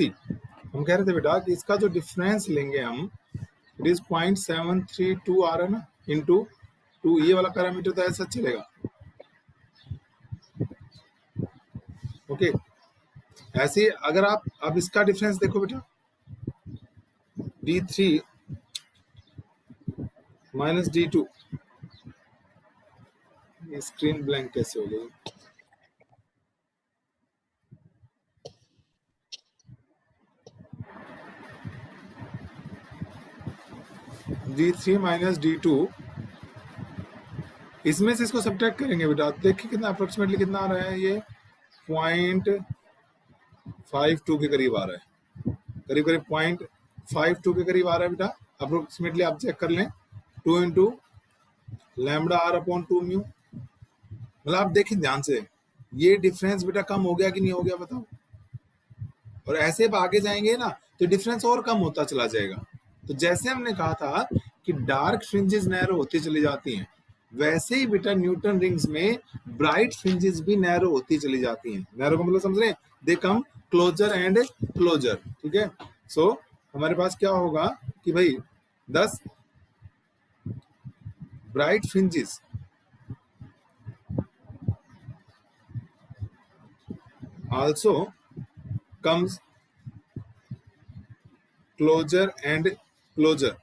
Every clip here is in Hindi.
60। हम कह रहे थे बेटा कि इसका जो डिफरेंस लेंगे हम, इट इज 0.732 आ रहा है ना, इंटू 2, ये वाला पैरामीटर तो ऐसा चलेगा। ओके, ऐसे अगर आप अब इसका डिफरेंस देखो बेटा, D3 minus D2, screen blank कैसे हो गई? D3 माइनस D2, इसमें से इसको सब्ट्रैक्ट करेंगे बेटा, देखिए कितना अप्रोक्सीमेटली कितना आ रहा है, ये 0.52 के करीब आ रहा है, करीब करीब 0.52 के करीब आ रहा है बेटा अप्रोक्सीमेटली। आप चेक कर लें, 2 into lambda R upon 2 mu. मतलब आप देखिए ध्यान से, ये डिफरेंस बेटा कम हो गया कि नहीं हो गया बताओ। और ऐसे अब आगे जाएंगे ना तो डिफरेंस और कम होता चला जाएगा। तो जैसे हमने कहा था कि डार्क फ्रिंजेस नैरो होती चली जाती हैं, वैसे ही बेटा न्यूटन रिंग्स में ब्राइट फ्रिंजेस भी नैरो होती चली जाती हैं। नैरो का मतलब समझ रहे हैं, दे कम क्लोजर एंड क्लोजर। ठीक है, सो हमारे पास क्या होगा कि भाई 10 bright fringes also comes closer and closer,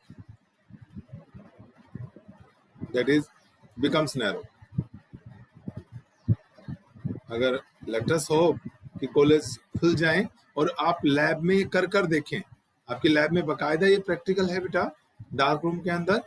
that is becomes narrow. अगर लेट अस होप कि कॉलेज खुल जाए और आप लैब में कर कर देखें, आपकी लैब में बकायदा ये प्रैक्टिकल है बेटा डार्क रूम के अंदर,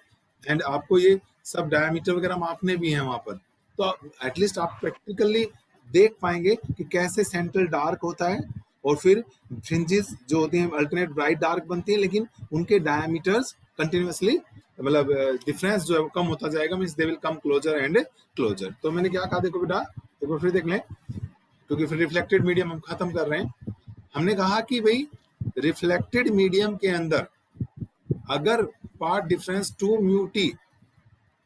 एंड आपको ये सब डायमीटर वगैरह मापने भी हैं वहां पर, तो एटलीस्ट आप प्रैक्टिकली देख पाएंगे कि कैसे सेंट्रल डार्क होता है और फिर फ्रिंजेस जो होती हैं अल्टरनेट ब्राइट डार्क बनती हैं, लेकिन उनके डायमीटर्स कंटिन्यूअसली मतलब डिफरेंस जो है वो कम होता जाएगा, means they will come closer and closer. तो मैंने क्या कहा देखो बेटा, एक बार फिर देख लें, क्योंकि फिर रिफ्लेक्टेड मीडियम हम खत्म कर रहे हैं। हमने कहा कि भाई रिफ्लेक्टेड मीडियम के अंदर अगर path difference 2 mu t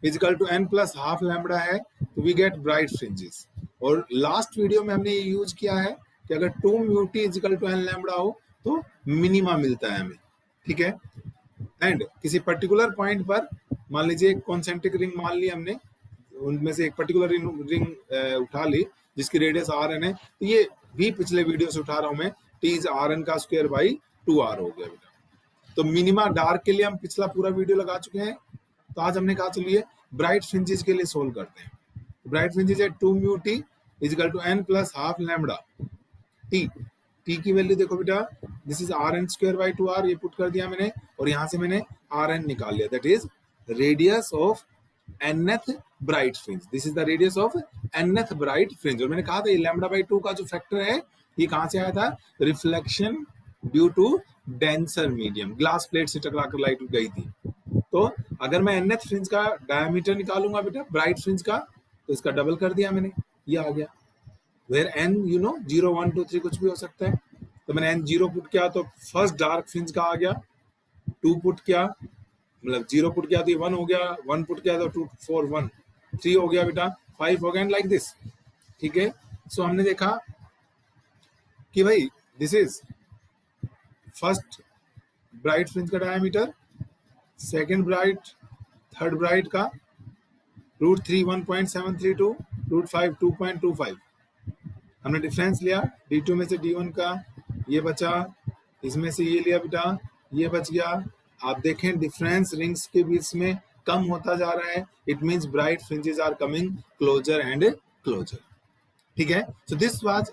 is equal to n plus half lambda है तो वी गेट ब्राइट फ्रिंजेस। और लास्ट वीडियो में हमने ये यूज किया है कि अगर 2 mu t is equal to n lambda हो तो मिनिमा मिलता है हमें। ठीक है, एंड किसी पर्टिकुलर पॉइंट पर मान लीजिए एक कॉन्सेंट्रिक रिंग मान ली हमने, उनमें से एक पर्टिकुलर रिंग उठा ली जिसकी रेडियस Rn है, तो ये भी पिछले वीडियो से उठा रहा हूं मैं, T इज Rn का स्क्वायर बाई 2r हो गया बेटा। तो मिनिमा डार्क के लिए हम पिछला पूरा वीडियो लगा चुके हैं। तो आज हमने कहा चलिए ब्राइट फ्रिंजेस के लिए सोल्व करते हैं। ब्राइट फ्रिंजेस है 2 mu t is equal to n plus half lambda t. T की वैल्यू देखो बेटा, this is Rn square by 2r, ये पुट कर दिया मैंने, और यहां से मैंने Rn निकाल लिया, that is radius of nth bright fringe. This is the radius of nth bright fringe. और मैंने कहा था ये लैम्बडा बाई 2 का जो फैक्टर है ये कहां से आया था, reflection due to denser medium, glass plate से टकरा कर लाइट गई थी। तो अगर मैं nth फ्रिंज का डायमीटर निकालूंगा बेटा ब्राइट फ्रिंज का, तो इसका डबल कर दिया मैंने, ये आ गया। वेयर n यू नो 0 1 2 3 कुछ भी हो सकता है। तो मैंने n 0 पुट किया तो फर्स्ट डार्क फ्रिंज का आ गया, 2 पुट किया मतलब 0 पुट किया तो ये 1 हो गया, 1 पुट किया तो 2 4 1 3 हो गया बेटा, 5 हो गया, लाइक दिस। ठीक है, सो हमने देखा कि भाई this is first bright fringe का diameter, second bright, third bright का, √3 1.732, √5 2.25। हमने डिफरेंस लिया D2 में से D1 का, ये बचा, इसमें से ये लिया बेटा, ये बच गया। आप देखें डिफरेंस रिंग्स के बीच में कम होता जा रहा है, it means bright fringes are coming closer and closer. ठीक है, so this was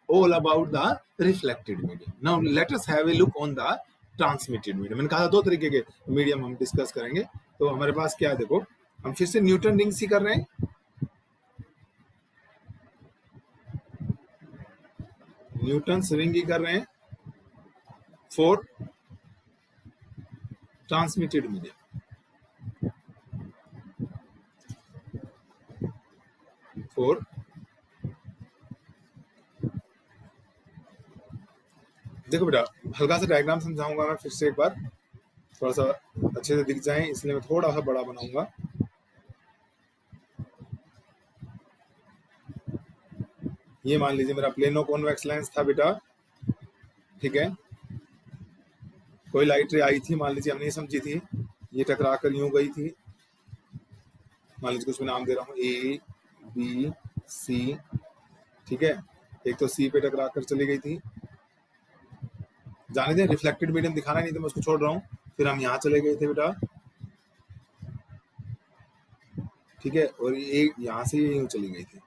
all about the reflected medium. Now let us have a look on the transmitted medium. मैंने कहा था 2 तरीके के मीडियम हम डिस्कस करेंगे। तो हमारे पास क्या है देखो, हम फिर से न्यूटन रिंग्स ही कर रहे हैं, न्यूटन रिंग ही कर रहे हैं फॉर ट्रांसमिटेड मीडियम। फॉर देखो बेटा, हल्का सा डायग्राम समझाऊंगा मैं फिर से एक बार, थोड़ा सा अच्छे से दिख जाए इसलिए मैं थोड़ा सा बड़ा बनाऊंगा। ये मान लीजिए मेरा प्लेनो कॉन्वेक्स लेंस था बेटा, ठीक है, कोई लाइट रे आई थी, मान लीजिए हमने समझी थी, ये टकरा कर यूं गई थी, मान लीजिए कुछ मैं नाम दे रहा हूँ ए बी सी, ठीक है, एक तो सी पे टकरा कर चली गई थी, जाने दें, रिफ्लेक्टेड मीडियम दिखाना नहीं तो मैं उसको छोड़ रहा हूँ। फिर हम यहाँ चले गए थे बेटा, ठीक है, और ये यहाँ से ये यूं चली गई थी,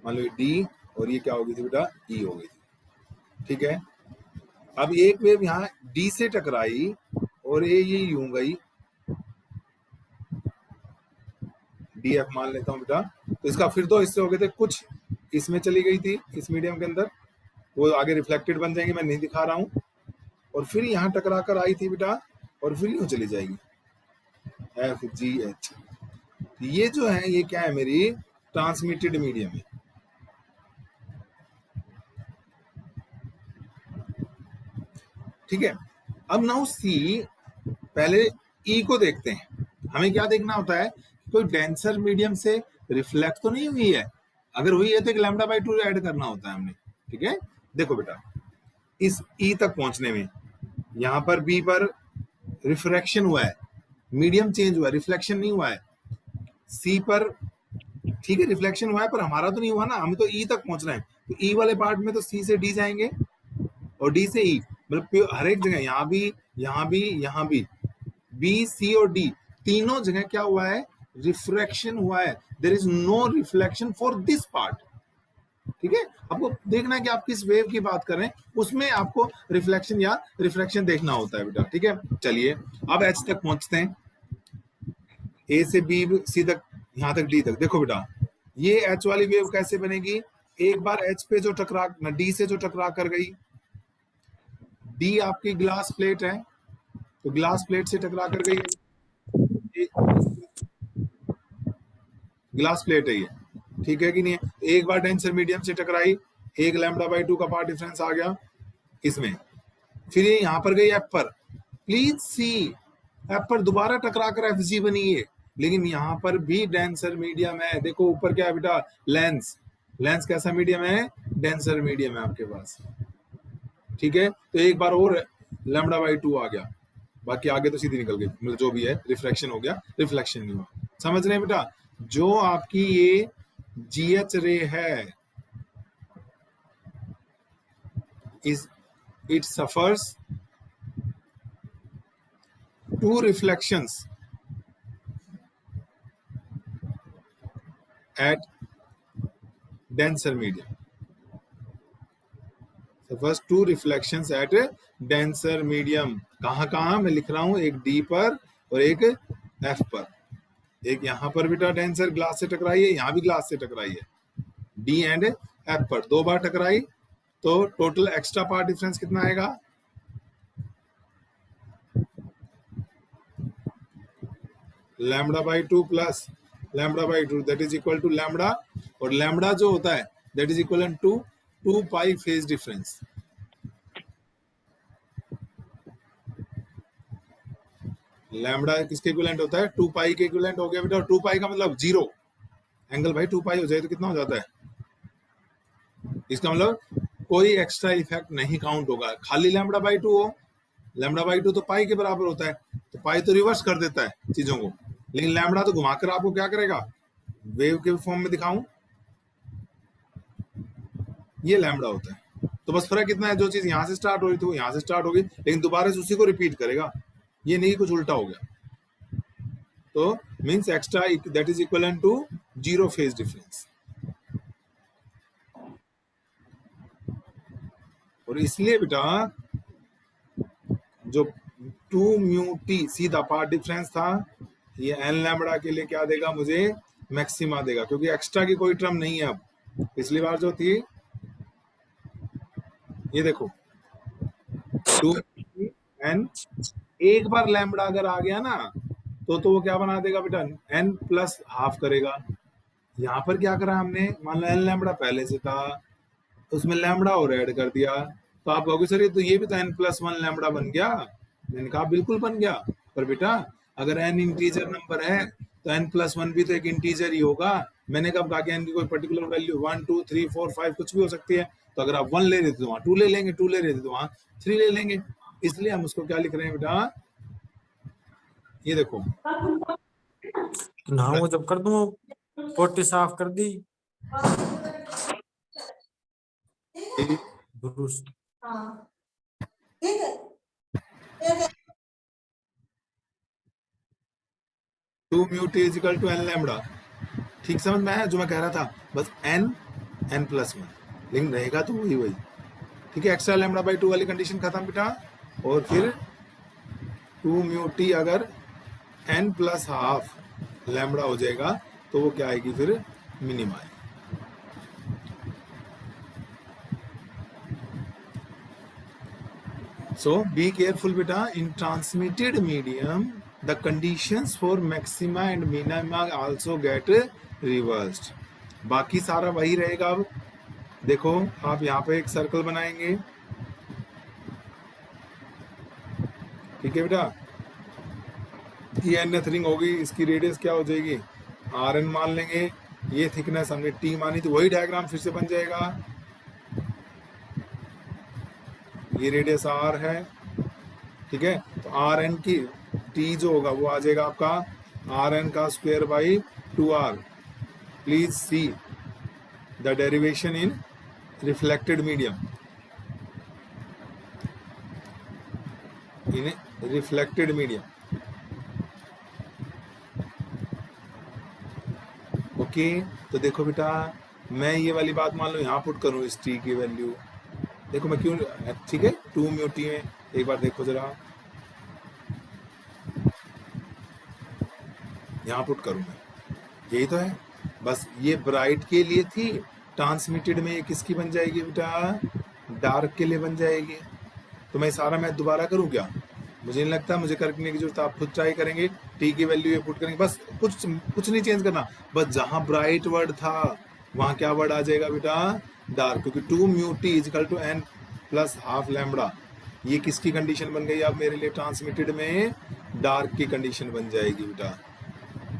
मान लो डी, और ये क्या हो गई थी बेटा, ई हो गई थी, ठीक है। अब एक वेव यहाँ डी से टकराई और ये यूं गई, डी एफ मान लेता हूँ बेटा, तो इसका फिर दो हिस्से हो गए थे, कुछ इसमें चली गई थी इस मीडियम के अंदर, वो आगे रिफ्लेक्टेड बन जाएंगे, मैं नहीं दिखा रहा हूँ, और फिर यहाँ टकरा कर आई थी बेटा, और फिर यूं चली जाएगी एफ जी एच। ये जो है ये क्या है, मेरी ट्रांसमिटेड मीडियम है, ठीक है। अब नाउ सी, पहले ई को देखते हैं, हमें क्या देखना होता है, कोई डेंसर मीडियम से रिफ्लेक्ट तो नहीं हुई है, अगर हुई है तो एक लैम्डा बाई 2 ऐड करना होता है हमने, ठीक है। देखो बेटा, इस ई तक पहुंचने में यहां पर बी पर रिफ्रैक्शन हुआ है, मीडियम चेंज हुआ है, रिफ्लेक्शन नहीं हुआ है। सी पर ठीक है रिफ्लेक्शन हुआ है, पर हमारा तो नहीं हुआ ना, हमें तो ई तक पहुंचना है, तो ई वाले पार्ट में तो सी से डी जाएंगे और डी से ई, मतलब हर एक जगह, यहाँ भी, यहाँ भी, यहाँ भी, बी सी और डी तीनों जगह क्या हुआ है, रिफ्रैक्शन हुआ है, there is no reflection for this part, ठीक है। आपको देखना है कि आप किस वेव की बात कर रहे हैं, उसमें आपको रिफ्लेक्शन या रिफ्रैक्शन देखना होता है बेटा, ठीक है। चलिए अब एच तक पहुंचते हैं, ए से बी सी तक, यहां तक डी तक। देखो बेटा, ये एच वाली वेव कैसे बनेगी, एक बार एच पे जो टकरा, डी से जो टकरा कर गई, डी आपकी ग्लास प्लेट है, तो ग्लास प्लेट से टकरा कर गई, ग्लास प्लेट है ये, ठीक है कि नहीं है। एक बार डेंसर मीडियम से टकराई, एक लैम्डा बाई 2 का पार्ट डिफरेंस आ गया इसमें, फिर ये यहां पर गई एफ पर, प्लीज सी एफ पर दोबारा टकरा कर एफ जी बनी है, लेकिन यहां पर भी डेंसर मीडियम है। देखो ऊपर क्या है बेटा, लेंस, लेंस कैसा मीडियम है, डेंसर मीडियम है आपके पास, ठीक है। तो एक बार और लैम्डा बाई 2 आ गया, बाकी आगे तो सीधी निकल गई, मतलब जो भी है रिफ्लेक्शन हो गया, रिफ्लेक्शन नहीं हुआ, समझ रहे हैं बेटा। जो आपकी ये जीएच रे है, is it suffers 2 reflections at denser medium, suffers 2 reflections at denser medium। कहां कहां मैं लिख रहा हूं, एक डी पर और एक एफ पर, एक यहां पर बेटा डेंसर ग्लास से टकराई है, यहां भी ग्लास से टकराई है, डी एंड एफ पर 2 बार टकराई, तो टोटल एक्स्ट्रा पार्ट डिफरेंस कितना आएगा, lambda by 2 plus lambda by 2, that is equal to lambda, और लैम्डा जो होता है that is equal to 2 pi phase difference. Lambda किसके इक्विवेलेंट होता है, 2 पाई के इक्विवेलेंट हो गया बेटा, और 2 पाई का मतलब 0 एंगल भाई, 2 पाई हो जाए तो कितना हो जाता है, इसका मतलब कोई एक्स्ट्रा इफेक्ट नहीं काउंट होगा, खाली लैम्डा बाई 2 हो, लैम्डा बाई 2 तो पाई के बराबर होता है, तो पाई तो रिवर्स कर देता है चीजों को, लेकिन लैम्डा तो घुमाकर आपको क्या करेगा, वेव के फॉर्म में दिखाऊं, ये लैम्डा होता है। तो बस फर्क इतना है, जो चीज यहां से स्टार्ट हो रही थी वो यहां से स्टार्ट होगी, लेकिन दोबारा से उसी को रिपीट करेगा, ये नहीं कुछ उल्टा हो गया, तो means extra that is equal to 0 phase difference. और इसलिए बेटा जो 2 म्यू टी सीधा पार्ट डिफरेंस था, ये एन लैम्बडा के लिए क्या देगा मुझे, मैक्सिमा देगा, क्योंकि एक्स्ट्रा की कोई टर्म नहीं है। अब पिछली बार जो थी, ये देखो 2 एन, एक बार लैम्बडा अगर आ गया ना, तो वो क्या बना देगा बेटा, एन प्लस हाफ करेगा। यहाँ पर क्या करा हमने, मान लो एन लैम्बडा पहले से था, उसमें लैम्बडा और ऐड कर दिया, तो आप कहोगे सर ये तो एन प्लस 1 लैम्बडा बन गया, मैंने कहा बिल्कुल बन गया, पर बेटा अगर एन इंटीजर नंबर है तो एन प्लस 1 भी तो एक इंटीजर ही होगा। मैंने कब कहा कि एन की कोई पर्टिकुलर वैल्यू 1 2 3 4 5 कुछ भी हो सकती है, तो अगर आप 1 ले रहे थे तो वहां 2 ले लेंगे, 2 ले रहे थे तो वहां 3 ले लेंगे। इसलिए हम उसको क्या लिख रहे हैं बेटा, ये देखो ना वो जब कर दूं पोटी साफ कर दी दुरुस्त। ठीक है 2 mu t is equal to n lambda. ठीक समझ में आया जो मैं कह रहा था? बस n प्लस 1, लेकिन रहेगा तो वही वही। ठीक है, एक्स्ट्रा लैम्बडा बाई 2 वाली कंडीशन खत्म बेटा। और फिर 2 mu t अगर n प्लस हाफ लैम्बडा हो जाएगा तो वो क्या आएगी फिर, मिनिमा आएगी। So be careful beta, in transmitted medium the conditions for maxima and minima also get reversed। बाकी सारा वही रहेगा। अब देखो आप यहाँ पे एक सर्कल बनाएंगे, ठीक है बेटा, ये nth रिंग होगी, इसकी रेडियस क्या हो जाएगी, Rn मान लेंगे, ये थिकनेस हमने T मानी थी, वही डायग्राम फिर से बन जाएगा। ये रेडियस R है, ठीक है, तो Rn की T जो होगा वो आ जाएगा आपका Rn का square by 2R। Please see the derivation in reflected medium. In reflected medium, okay. तो देखो बेटा, मैं ये वाली बात मान लो यहाँ पुट करूँ इस T की वैल्यू, देखो मैं क्यों, ठीक है, 2 mu t में एक बार देखो जरा, यहाँ पुट करूँ मैं, यही तो है। बस ये ब्राइट के लिए थी, ट्रांसमिटेड में ये किसकी बन जाएगी बेटा, डार्क के लिए बन जाएगी। तो मैं सारा मैथ दोबारा करूँ क्या, मुझे नहीं लगता मुझे करने की जरूरत, आप खुद ट्राई करेंगे, टी की वैल्यू ये पुट करेंगे, बस कुछ नहीं चेंज करना, बस जहां ब्राइट वर्ड था वहां क्या वर्ड आ जाएगा बेटा, डार्क, क्योंकि 2 mu t equal to n plus half lambda, ये किसकी कंडीशन बन गई अब मेरे लिए, ट्रांसमिटेड में डार्क की कंडीशन बन जाएगी बेटा।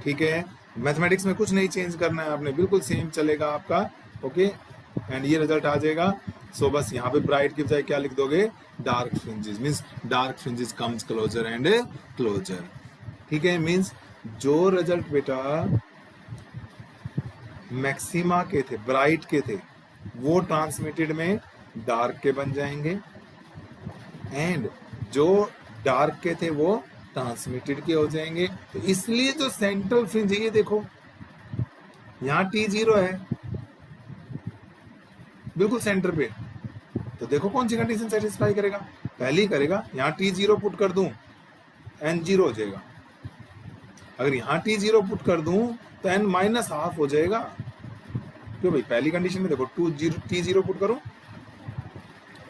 ठीक है, मैथमेटिक्स में कुछ नहीं चेंज करना है आपने, बिल्कुल सेम चलेगा आपका, ओके, एंड ये रिजल्ट आ जाएगा। सो बस यहाँ पे ब्राइट की बजाय क्या लिख दोगे, dark fringes, means dark fringes comes closer and closer. ठीक है, मींस जो रिजल्ट बेटा मैक्सिमा के थे, ब्राइट के थे, वो ट्रांसमिटेड में डार्क के बन जाएंगे, एंड जो डार्क के थे वो ट्रांसमिटेड के हो जाएंगे। तो इसलिए जो सेंट्रल फ्रिंज है, ये देखो यहाँ T0 है बिल्कुल सेंटर पे, तो देखो कौन सी कंडीशन सेटिस्फाई करेगा, पहली करेगा, यहाँ T0 पुट कर दूं N0 हो जाएगा, अगर यहाँ T0 पुट कर दूं तो N माइनस हाफ हो जाएगा। क्यों भाई, पहली कंडीशन में देखो T0 पुट करूं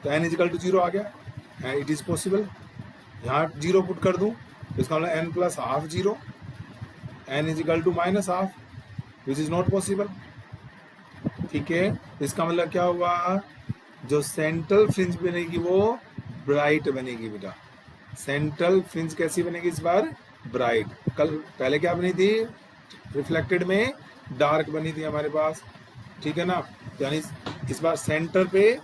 तो N इजिकल टू 0 आ गया, इट इज पॉसिबल। यहाँ 0 पुट कर दूं तो इसका मतलब N plus half 0, N is equal to minus half, which is not possible. ठीक है, इसका मतलब क्या हुआ, जो सेंट्रल फ्रिंज बनेगी वो ब्राइट बनेगी बेटा। सेंट्रल फ्रिंज कैसी बनेगी इस बार, ब्राइट। कल पहले क्या बनी थी, रिफ्लेक्टेड में डार्क बनी थी हमारे पास, ठीक है ना, यानी इस बार सेंटर पे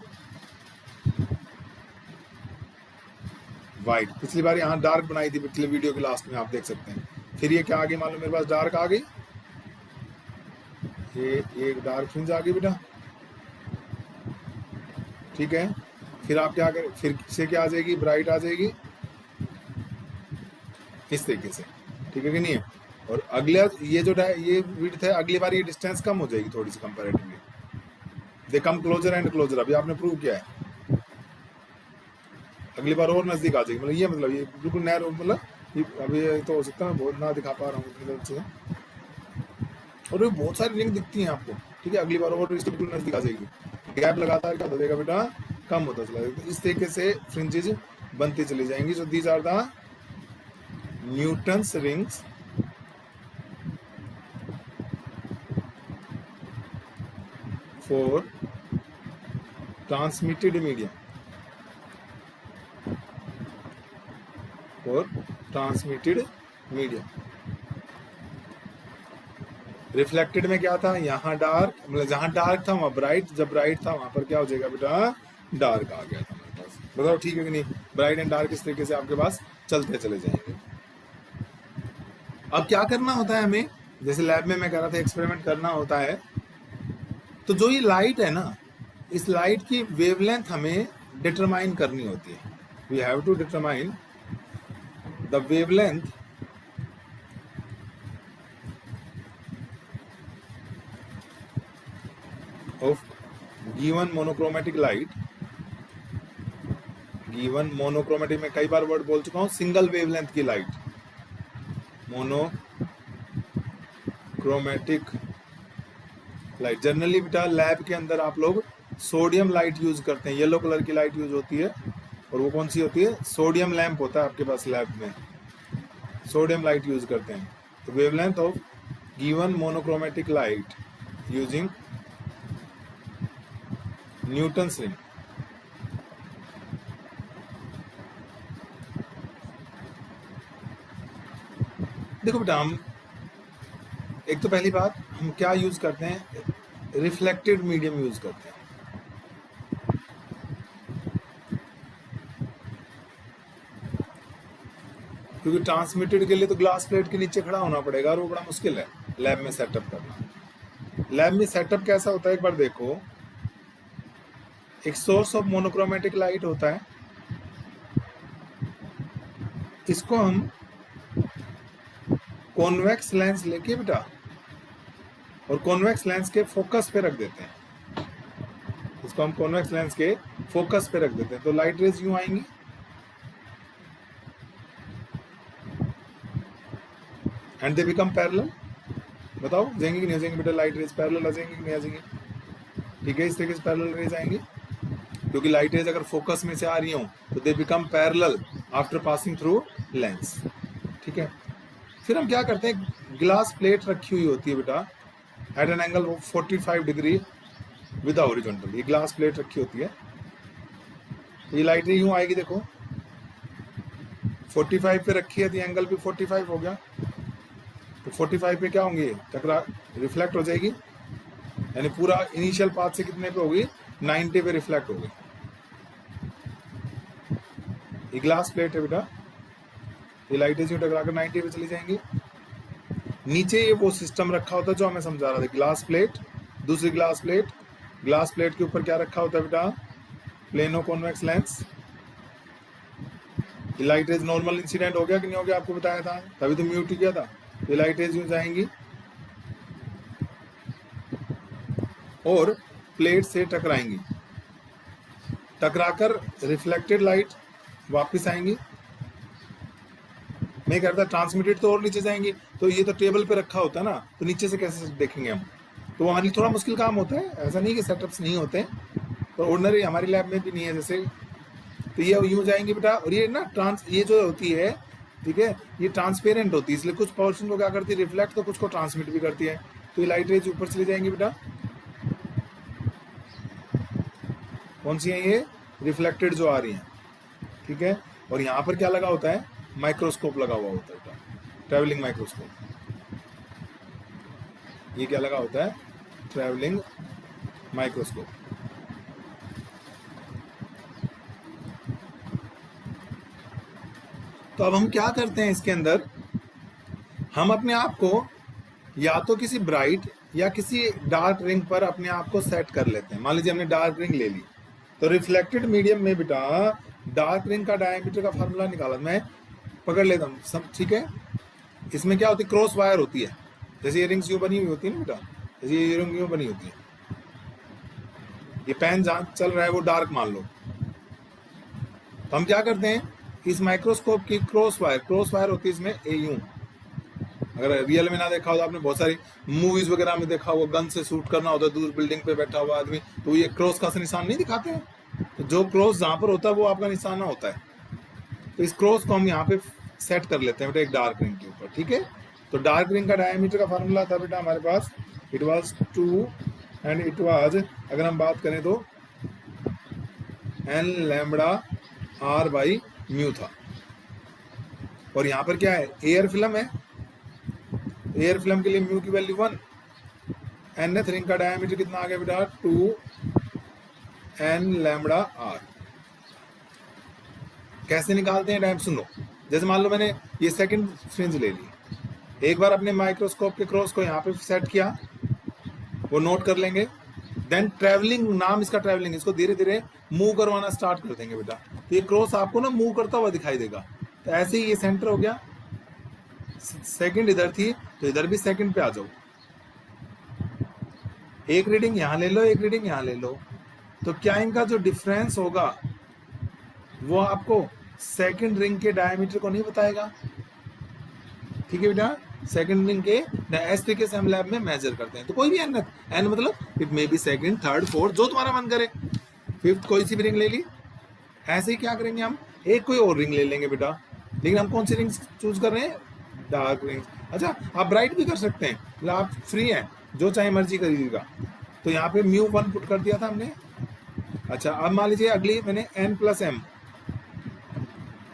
वाइट, पिछली बार यहाँ डार्क बनाई थी, पिछले वीडियो के लास्ट में आप देख सकते हैं। फिर ये क्या आ गई, मान लो मेरे पास डार्क आ गई, ये एक डार्क फ्रिंज आ गई बेटा, ठीक है। फिर आप क्या करें, फिर से क्या आ जाएगी, ब्राइट आ जाएगी इस तरीके से, ठीक है कि नहीं है। और अगला ये जो ये विड्थ है, अगली बार ये डिस्टेंस कम हो जाएगी थोड़ी सी comparatively, they come closer and closer, अभी आपने प्रूव किया है, अगली बार और नजदीक आ जाएगी, मतलब ये बिल्कुल नैरो, मतलब अभी तो हो सकता है बहुत ना दिखा पा रहा हूँ इतनी देर से, और ये बहुत सारी रिंग दिखती हैं आपको, ठीक है, अगली बार और इसके बिल्कुल नजदीक आ जाएगी, गैप लगातार क्या हो जाएगा बेटा, कम होता चला जाएगा। इस तरीके से फ्रिंजेज बनती चली जाएंगी। So these are the Newton's rings for transmitted medium, for transmitted medium. Reflected में क्या था, यहाँ डार्क, मतलब जहाँ डार्क था वहाँ ब्राइट, जब ब्राइट था वहां पर क्या हो जाएगा बेटा, डार्क आ गया था हमारे पास। बताओ ठीक है कि नहीं, ब्राइट एंड डार्क इस तरीके से आपके पास चलते चले जाएंगे। अब क्या करना होता है हमें, जैसे लैब में मैं कह रहा था एक्सपेरिमेंट करना होता है, तो जो ये लाइट है ना, इस लाइट की वेवलेंथ हमें डिटरमाइन करनी होती है। We have to determine the wavelength of given monochromatic light. Given monochromatic में कई बार वर्ड बोल चुका हूं, सिंगल वेवलेंथ की लाइट, मोनोक्रोमेटिक लाइट। जनरली बेटा लैब के अंदर आप लोग सोडियम लाइट यूज करते हैं, येलो कलर की लाइट यूज होती है, और वो कौन सी होती है, सोडियम लैंप होता है आपके पास लैब में, सोडियम लाइट यूज करते हैं। तो wavelength of given monochromatic light using Newton's ring. देखो बेटा, हम एक तो पहली बात हम क्या यूज करते हैं, रिफ्लेक्टेड मीडियम यूज करते हैं। क्योंकि ट्रांसमिटेड के लिए तो ग्लास प्लेट के नीचे खड़ा होना पड़ेगा, और वो बड़ा मुश्किल है लैब में सेटअप करना। लैब में सेटअप कैसा होता है, एक बार देखो, एक सोर्स ऑफ मोनोक्रोमेटिक लाइट होता है, इसको हम कॉन्वेक्स लेंस लेके बेटा, और कॉन्वेक्स लेंस के फोकस पे रख देते हैं, इसको हम कॉन्वेक्स लेंस के फोकस पे रख देते हैं, तो लाइट रेज यूं आएंगी, एंड दे बिकम पैरेलल। बताओ जाएंगे कि नहीं जाएंगे बेटा, लाइट रेज पैरेलल आ जाएंगे कि नहीं आ जाएंगे, ठीक है, इस तरीके से पैरेलल रेज आएंगे, क्योंकि लाइट रेज अगर फोकस में से आ रही हो तो they become parallel after passing through lens, ठीक है। फिर हम क्या करते हैं, ग्लास प्लेट रखी हुई होती है बेटा at an angle of 45 degree with horizontal, ये ग्लास प्लेट रखी होती है, ये लाइट रे यूं आएगी, देखो 45 पे रखी है तो एंगल भी 45 हो गया, तो 45 पे क्या होंगे, टकरा रिफ्लेक्ट हो जाएगी, यानी पूरा इनिशियल पाथ से कितने पे होगी, 90 पे रिफ्लेक्ट होगी। ये ग्लास प्लेट है बेटा, ये लाइटें जो टकरा कर 90 पे चली जाएंगी। नीचे ये वो सिस्टम रखा होता है जो हमें समझा रहा था, ग्लास प्लेट, दूसरी ग्लास प्लेट, ग्लास प्लेट के ऊपर क्या रखा होता है बेटा, प्लेनो कॉन्वेक्स लेंस। ये लाइट रेज नॉर्मल इंसिडेंट हो गया कि नहीं हो गया, आपको बताया था, तभी तो म्यूट किया था। ये लाइट रेज यूं जाएंगी और प्लेट से टकराएंगी, टकराकर रिफ्लेक्टेड लाइट वापस आएंगी। मैं कहता ट्रांसमिटेड तो और नीचे जाएंगी, तो ये तो टेबल पे रखा होता है ना, तो नीचे से कैसे देखेंगे हम, तो हमारे लिए थोड़ा मुश्किल काम होता है। ऐसा नहीं कि सेटअप्स नहीं होते, पर ऑर्डिनरी हमारी लैब में भी नहीं है जैसे, तो ये यूं जाएंगी बेटा, और ये ना ये जो होती है, ठीक है, ये ट्रांसपेरेंट होती है, इसलिए कुछ पोर्शन को क्या करती है, रिफ्लेक्ट, तो कुछ को ट्रांसमिट भी करती है। तो ये लाइट रेज ऊपर चली जाएंगी बेटा, कौन सी है ये, रिफ्लेक्टेड जो आ रही है, ठीक है। और यहाँ पर क्या लगा होता है, माइक्रोस्कोप लगा हुआ होता है, ट्रैवलिंग माइक्रोस्कोप। ये क्या लगा होता है, ट्रैवलिंग माइक्रोस्कोप। तो अब हम क्या करते हैं इसके अंदर, हम अपने आप को या तो किसी ब्राइट या किसी डार्क रिंग पर अपने आप को सेट कर लेते हैं। मान लीजिए हमने डार्क रिंग ले ली, तो रिफ्लेक्टेड मीडियम में बेटा डार्क रिंग का डायमीटर का फार्मूला निकाला, मैं पकड़ लेता हूँ सब, ठीक है। इसमें क्या होती है, क्रॉस वायर होती है, जैसे ये रिंग्स यूं बनी हुई होती है ना बेटा, जैसे ये रिंग यूं बनी होती है, ये पेन जहाँ चल रहा है वो डार्क मान लो। तो हम क्या करते हैं, इस माइक्रोस्कोप की क्रॉस वायर होती है इसमें, ए यूं, अगर रियल में ना देखा हो तो आपने बहुत सारी मूवीज वगैरह में देखा होगा, गन से शूट करना होता है, दूर बिल्डिंग पे बैठा हुआ आदमी, तो ये क्रॉस का निशान नहीं दिखाते हैं, तो जो क्रॉस जहां पर होता है वो आपका निशाना होता है। तो इस क्रॉस को हम यहाँ पे सेट कर लेते हैं बेटा एक डार्क रिंग के ऊपर, ठीक है। तो डार्क रिंग का डायमीटर का फार्मूला था बेटा हमारे पास, it was 2 and it was, अगर हम बात करें तो n lambda r by mu था। और यहाँ पर क्या है, एयर फिल्म है, एयर फिल्म के लिए म्यू की वैल्यू 1, nth रिंग का डायमीटर कितना आ गया बेटा 2n लैम्बडा आर। कैसे निकालते हैं डायमीटर सुनो। जैसे मान लो मैंने ये सेकंड फ्रिंज ले ली, एक बार अपने माइक्रोस्कोप के क्रॉस को यहाँ पे सेट किया, वो नोट कर लेंगे। देन ट्रैवलिंग, नाम इसका ट्रैवलिंग, इसको धीरे धीरे मूव करवाना स्टार्ट कर देंगे बेटा। तो ये क्रॉस आपको ना मूव करता हुआ दिखाई देगा। तो ऐसे ही ये सेंटर हो गया, सेकंड इधर थी तो इधर भी सेकंड पे आ जाओ। एक रीडिंग यहाँ ले लो, एक रीडिंग यहाँ ले लो, तो क्या इनका जो डिफरेंस होगा वो आपको सेकंड रिंग के डायमीटर को नहीं बताएगा। ठीक है बेटा, सेकंड रिंग के इस तरीके से हम लैब में मेजर करते हैं। तो कोई भी एन मतलब it may be second, third, fourth, जो तुम्हारा मन करे। फिफ्थ कोई सी भी रिंग ले ली। ऐसे ही क्या करेंगे हम, एक कोई और रिंग ले लेंगे बेटा। लेकिन हम कौन सी रिंग चूज कर रहे हैं, डार्क रिंग। अच्छा, आप ब्राइट भी कर सकते हैं, मतलब आप फ्री हैं, जो चाहे मर्जी करिएगा। तो यहाँ पे μ1 पुट कर दिया था हमने। अच्छा, अब मान लीजिए अगली मैंने n + m,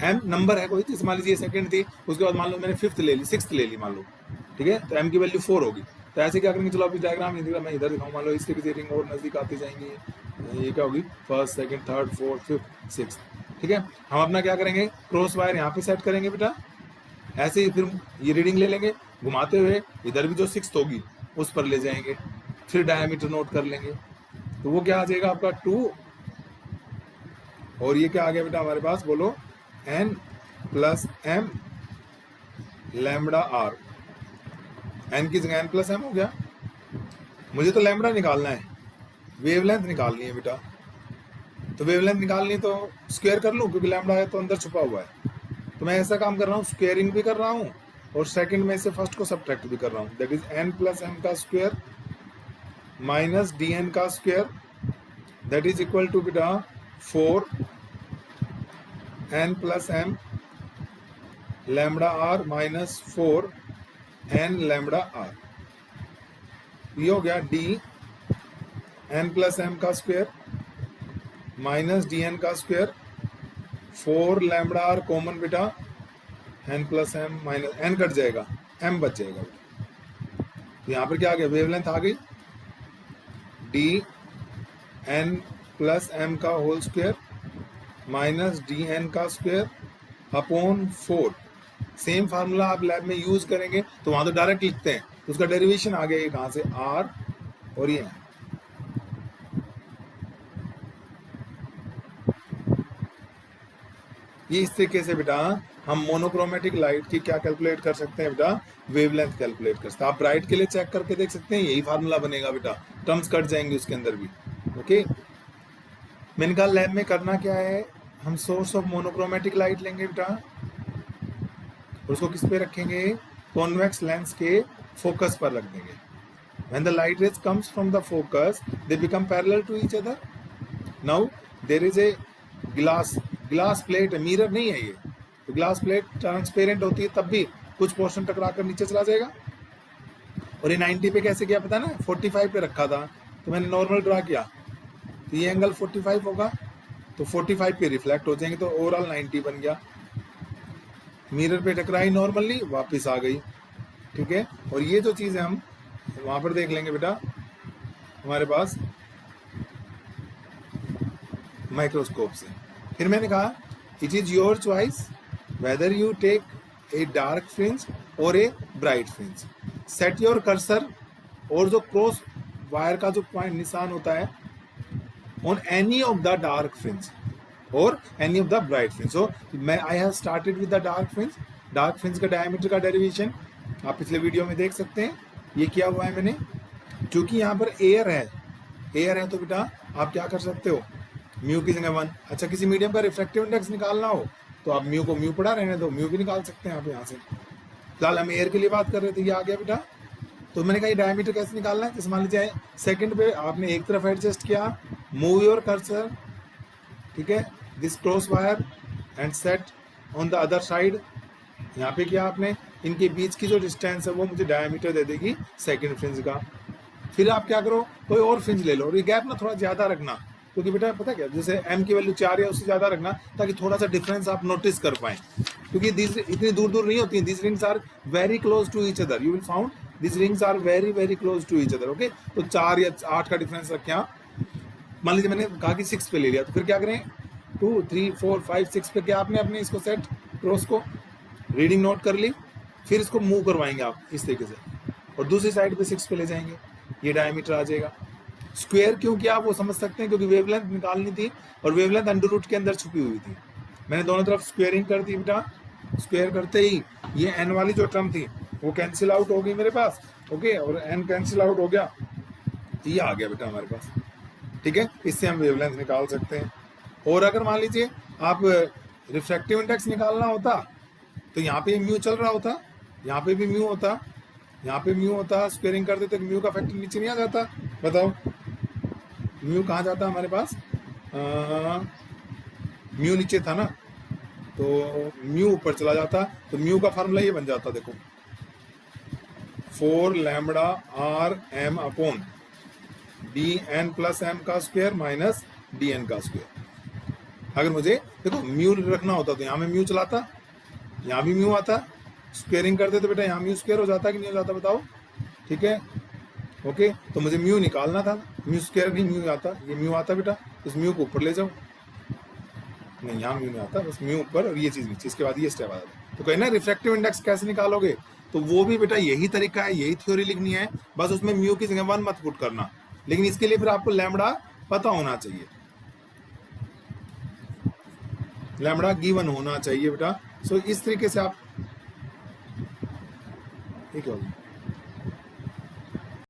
m नंबर है कोई, जैसे मान लीजिए सेकंड थी, उसके बाद मान लो मैंने फिफ्थ ले ली, सिक्स्थ ले ली मान लो, ठीक है, तो m की वैल्यू 4 होगी। तो ऐसे क्या करेंगे, चलो अभी डायग्राम मैं इधर दिखाऊँ। मान लो इस तरीके से रिंग और नजदीक आती जाएंगी, ये क्या होगी, first, second, third, fourth, fifth, sixth. ठीक है, हम अपना क्या करेंगे, क्रॉस वायर यहाँ पे सेट करेंगे बेटा। ऐसे ही फिर ये रीडिंग ले लेंगे घुमाते हुए, इधर भी जो सिक्स्थ होगी उस पर ले जाएंगे, फिर डायमीटर नोट कर लेंगे। तो वो क्या आ जाएगा आपका 2, और ये क्या आ गया बेटा हमारे पास, बोलो, n + m lambda R. n की जगह n + m हो गया। मुझे तो लैम्बडा निकालना है, वेवलेंथ निकालनी है बेटा। तो वेवलेंथ निकालनी तो स्क्वायर कर लूँ, क्योंकि लैम्बडा है तो अंदर छुपा हुआ है। तो मैं ऐसा काम कर रहा हूँ, स्क्वायरिंग भी कर रहा हूँ और सेकंड में से फर्स्ट को सब्ट्रैक्ट भी कर रहा हूँ। दैट इज n + m का स्क्वायर माइनस dn का square, that is equal to बेटा 4n + m lambda R minus 4n lambda R. ये हो गया d n + m का स्क्वायर माइनस dn का स्क्वायर, 4 लैम्बडा आर कॉमन बेटा, n + m minus n cut जाएगा, m बच जाएगा। तो यहाँ पर क्या आ गया, वेवलेंथ आ गई d n + m का होल स्क्वायर माइनस dn का स्क्वायर अपॉन 4। सेम फार्मूला आप लैब में यूज करेंगे तो वहां तो डायरेक्ट लिखते हैं, तो उसका डेरिवेशन आ गया कहाँ से, r, और ये इस तरीके से बेटा हम मोनोक्रोमेटिक लाइट की क्या कैलकुलेट कर सकते हैं बेटा, वेवलेंथ कैलकुलेट कर सकते हैं। आप ब्राइट के लिए चेक करके देख सकते हैं, यही फार्मूला बनेगा बेटा, टर्म्स कट जाएंगे उसके अंदर भी। ओके, मैंने कहा लैब में करना क्या है, हम सोर्स ऑफ मोनोक्रोमेटिक लाइट लेंगे बेटा, और उसको किस पे रखेंगे, कॉन्वेक्स लेंस के फोकस पर रख देंगे। When the light rays comes from the focus, they become parallel to each other. Now there is a glass plate, mirror नहीं है ये, तो ग्लास प्लेट ट्रांसपेरेंट होती है, तब भी कुछ पोर्शन टकरा कर नीचे चला जाएगा। और ये 90 पे कैसे किया पता ना, 45 पे रखा था, तो मैंने नॉर्मल ड्रा किया, तो ये एंगल 45 होगा, तो 45 पे रिफ्लेक्ट हो जाएंगे, तो ओवरऑल 90 बन गया। मिरर पे टकराई नॉर्मली, वापस आ गई। ठीक है, और ये जो चीज़ है हम वहां पर देख लेंगे बेटा, हमारे पास माइक्रोस्कोप से। फिर मैंने कहा it is your choice whether you take a dark fringe और a bright fringe. Set your cursor, और जो क्रॉस वायर का जो पॉइंट निशान होता है, on any of the dark fringe और any of the bright fringe. So मैं I have started with the dark fringe. Dark fringe का डायमीटर का डेरिवेशन आप पिछले वीडियो में देख सकते हैं, ये किया हुआ है मैंने। क्योंकि यहाँ पर एयर है तो बेटा आप क्या कर सकते हो, म्यू की जगह 1। अच्छा, किसी मीडियम का रिफ्रैक्टिव इंडेक्स निकालना हो तो आप म्यू को म्यू पढ़ा रहने दो, म्यू भी निकाल सकते हैं आप यहाँ से। फिलहाल हम एयर के लिए बात कर रहे थे, ये आ गया बेटा। तो मैंने कहा डायमीटर कैसे निकालना है, जैसे मान लीजिए सेकंड पे आपने एक तरफ एडजस्ट किया, मूव योर कर्सर, ठीक है, this cross wire and set on the other side. यहाँ पे किया आपने, इनके बीच की जो डिस्टेंस है वो मुझे डायमीटर दे देगी सेकंड फ्रिंज का। फिर आप क्या करो, कोई और फ्रिंज ले लो, और ये गैप ना थोड़ा ज़्यादा रखना, क्योंकि बेटा पता क्या, जैसे m की वैल्यू 4 या उससे ज़्यादा रखना, ताकि थोड़ा सा डिफरेंस आप नोटिस कर पाएँ, क्योंकि इतनी दूर दूर नहीं होती हैं। This rings are very close to each other, you will found this rings are very very close to each other. Okay, तो 4 या 8 का डिफरेंस रखें आप। मान लीजिए मैंने कहा कि 6 पे ले लिया, तो फिर क्या करें, 2 3 4 5 6 पे क्या आपने अपने इसको सेट क्रॉस को रीडिंग नोट कर ली, फिर इसको मूव करवाएंगे आप इस तरीके से और दूसरी साइड पे 6 पे ले जाएंगे, ये डायमीटर आ जाएगा। स्क्वायर क्यों किया आप वो समझ सकते हैं, क्योंकि वेवलेंथ निकालनी थी और वेवलेंथ अंडर रूट के अंदर छुपी हुई थी। मैंने दोनों तरफ स्क्वायरिंग कर दी बेटा, स्क्वायर करते ही ये n वाली जो टर्म थी वो कैंसिल आउट हो गई मेरे पास। ओके, और n कैंसिल आउट हो गया, ये आ गया बेटा हमारे पास। ठीक है, इससे हम वेवलेंथ निकाल सकते हैं। और अगर मान लीजिए आप रिफ्रैक्टिव इंडेक्स निकालना होता तो यहाँ पे म्यू चल रहा होता, यहाँ पे भी म्यू होता, यहाँ पे म्यू होता, स्क्वायरिंग कर देते तो म्यू का फैक्टर नीचे नहीं आ जाता। बताओ म्यू कहाँ जाता हमारे पास, म्यू नीचे था ना, तो म्यू ऊपर चला जाता, तो म्यू का फार्मूला ये बन जाता, देखो 4 lambda R M upon D N plus M का स्क्वायर माइनस डी एन का स्क्वायर। अगर मुझे देखो म्यू रखना होता तो यहाँ में म्यू चलाता, यहाँ भी म्यू आता, स्क्वायरिंग करते तो बेटा यहाँ म्यू स्क्वायर हो जाता कि नहीं हो जाता, बताओ। ठीक है, ओके, तो मुझे म्यू निकालना था, म्यू स्क्वायर नहीं म्यू आता, ये म्यू आता बेटा, इस म्यू को ऊपर ले जाओ, नहीं यहाँ म्यू नहीं आता, बस म्यू ऊपर और ये चीज़ नीचे, इसके बाद ये स्टेप आता है। तो कहना रिफ्रैक्टिव इंडेक्स कैसे निकालोगे, तो वो भी बेटा यही तरीका है, यही थ्योरी लिखनी है, बस उसमें म्यू की जगह 1 मत पुट करना, लेकिन इसके लिए फिर आपको लैम्बडा पता होना चाहिए, लैम्बडा गिवन होना चाहिए बेटा। सो इस तरीके से आप, ठीक है।